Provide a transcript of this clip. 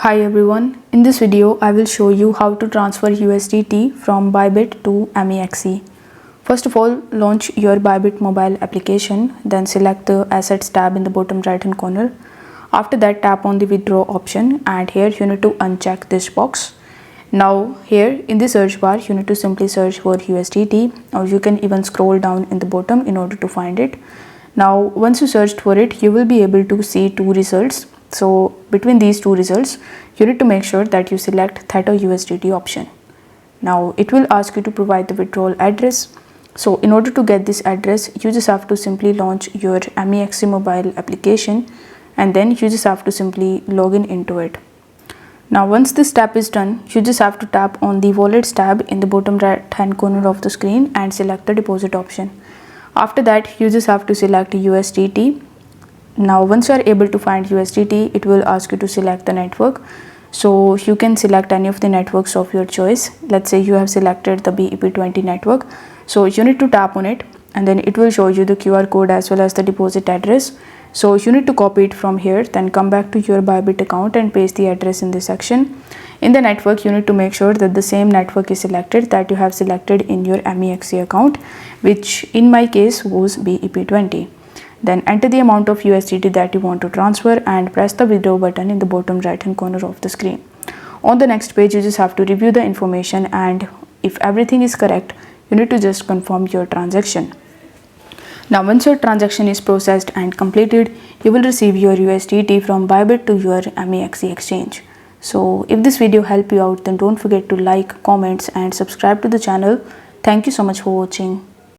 Hi everyone, in this video I will show you how to transfer USDT from Bybit to MEXC. First of all, launch your Bybit mobile application, then select the Assets tab in the bottom right hand corner. After that, tap on the withdraw option and here you need to uncheck this box. Now here in the search bar you need to simply search for USDT, or you can even scroll down in the bottom in order to find it. Now once you searched for it, you will be able to see two results. So between these two results, you need to make sure that you select Theta USDT option. Now it will ask you to provide the withdrawal address. So in order to get this address, you just have to simply launch your MEXC mobile application and then you just have to simply log in into it. Now once this step is done, you just have to tap on the Wallets tab in the bottom right hand corner of the screen and select the deposit option. After that, you just have to select USDT. Now once you are able to find USDT, it will ask you to select the network. So you can select any of the networks of your choice. Let's say you have selected the BEP20 network. So you need to tap on it and then it will show you the QR code as well as the deposit address. So you need to copy it from here, then come back to your Bybit account and paste the address in this section. In the network, you need to make sure that the same network is selected that you have selected in your MEXC account, which in my case was BEP20. Then enter the amount of USDT that you want to transfer and press the withdraw button in the bottom right hand corner of the screen. On the next page, you just have to review the information, and if everything is correct, you need to just confirm your transaction. Now once your transaction is processed and completed, you will receive your USDT from Bybit to your MEXC exchange. So if this video helped you out, then don't forget to like, comment and subscribe to the channel. Thank you so much for watching.